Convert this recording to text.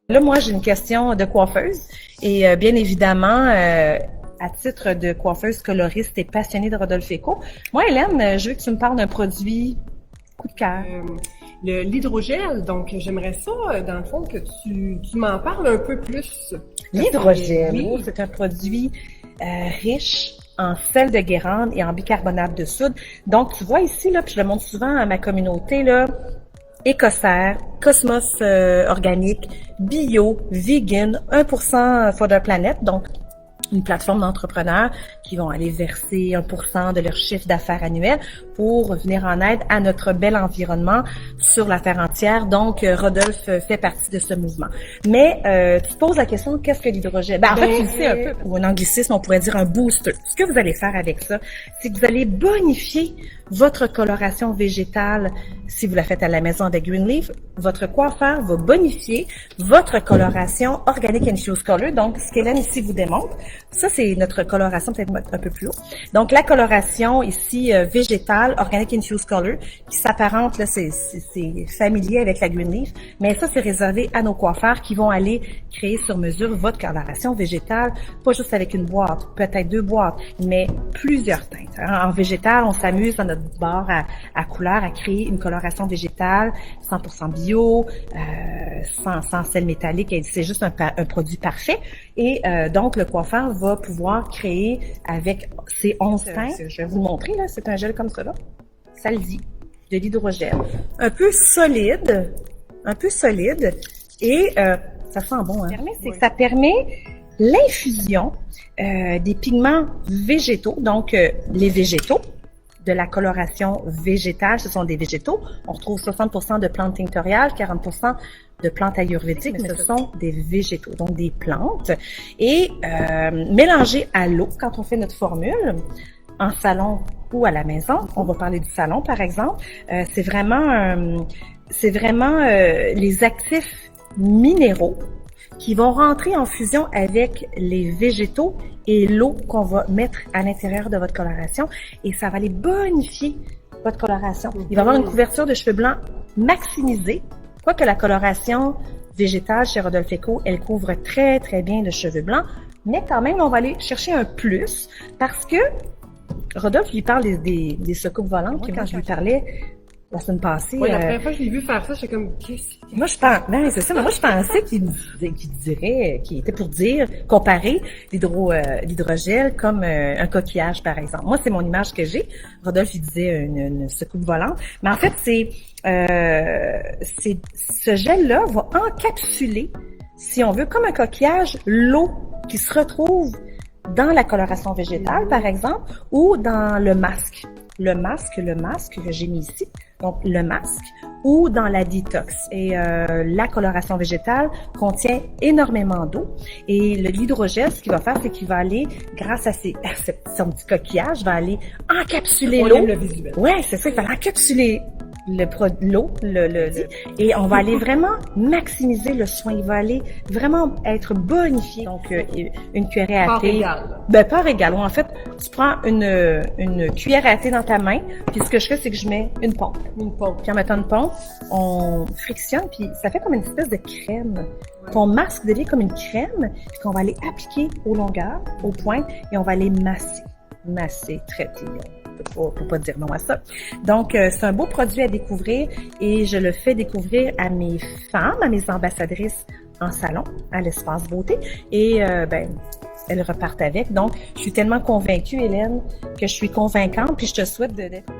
Là, moi, j'ai une question de coiffeuse et bien évidemment, à titre de coiffeuse coloriste et passionnée de Rodolphe Eco, moi, Hélène, je veux que tu me parles d'un produit coup de cœur. L'hydrogel, donc j'aimerais ça, dans le fond, que tu m'en parles un peu plus. L'hydrogel, Oui, c'est un produit riche en sel de Guérande et en bicarbonate de soude. Donc, tu vois ici, là, puis je le montre souvent à ma communauté, là, écossaire, Cosmos organique, bio, vegan, 1% for the planet, donc une plateforme d'entrepreneurs qui vont aller verser 1% de leur chiffre d'affaires annuel pour venir en aide à notre bel environnement sur la terre entière. Donc, Rodolphe fait partie de ce mouvement. Mais tu te poses la question, qu'est-ce que l'hydrogène? En fait, tu le sais un peu, ou un anglicisme, on pourrait dire un booster. Ce que vous allez faire avec ça, c'est que vous allez bonifier votre coloration végétale si vous la faites à la maison avec Greenleaf. Votre coiffeur va bonifier votre coloration Organic Infused Color. Donc, ce qu'Hélène ici vous démontre, ça c'est notre coloration peut-être un peu plus haut. Donc, la coloration ici végétale Organic Infused Color qui s'apparente, là, c'est familier avec la Greenleaf, mais ça c'est réservé à nos coiffeurs qui vont aller créer sur mesure votre coloration végétale, pas juste avec une boîte, peut-être 2 boîtes, mais plusieurs teintes. En végétal, on s'amuse dans notre bar à couleur à créer une coloration végétale 100% bio, sans sel métallique, et c'est juste un produit parfait. Et donc, le coiffeur va pouvoir créer avec ces 11 teintes, je vais vous le montrer, là, c'est un gel comme ça, là, ça le dit, de l'hydrogel. Un peu solide, et ça sent bon, hein? C'est que ça permet l'infusion des pigments végétaux, donc les végétaux, de la coloration végétale, ce sont des végétaux. On retrouve 60% de plantes tinctoriales, 40% de plantes ayurvédiques, mais ce sont des végétaux, donc des plantes. Et mélangés à l'eau, quand on fait notre formule, en salon ou à la maison, on va parler du salon par exemple, c'est vraiment les actifs minéraux qui vont rentrer en fusion avec les végétaux et l'eau qu'on va mettre à l'intérieur de votre coloration et ça va aller bonifier votre coloration. Il va y avoir une couverture de cheveux blancs maximisée, quoique la coloration végétale chez Rodolphe Eco, elle couvre très très bien le cheveu blanc, mais quand même on va aller chercher un plus parce que Rodolphe lui parle des secoupes volantes, puis moi je lui parlais la semaine passée. Ouais, la première fois que je l'ai vu faire ça, j'étais comme, qu'est-ce que... Moi, je pense, ben, c'est ça, mais moi, je pensais qu'il était pour dire, comparer l'hydrogel comme un coquillage, par exemple. Moi, c'est mon image que j'ai. Rodolphe, il disait une secoupe volante. Mais en fait, ce gel-là va encapsuler, si on veut, comme un coquillage, l'eau qui se retrouve dans la coloration végétale, par exemple, ou dans le masque. Le masque que j'ai mis ici, donc le masque, ou dans la détox. Et la coloration végétale contient énormément d'eau. Et l'hydrogel, ce qu'il va faire, c'est qu'il va aller, grâce à son petit coquillage, va aller encapsuler l'eau. On aime le visuel. Ouais, c'est ça, il va encapsuler l'eau, et on va aller vraiment maximiser le soin. Il va aller vraiment être bonifié. Donc, une cuillerée à thé. Part égale. En fait, tu prends une cuillère à thé dans ta main, puis ce que je fais, c'est que je mets une pompe. Puis en mettant une pompe, on frictionne, puis ça fait comme une espèce de crème. Ton masque devient comme une crème, puis qu'on va aller appliquer aux longueurs, aux pointes, et on va aller masser, traiter. Faut pas dire non à ça. Donc, c'est un beau produit à découvrir et je le fais découvrir à mes femmes, à mes ambassadrices en salon, à l'espace beauté. Et elles repartent avec. Donc, je suis tellement convaincue, Hélène, que je suis convaincante, puis je te souhaite d'être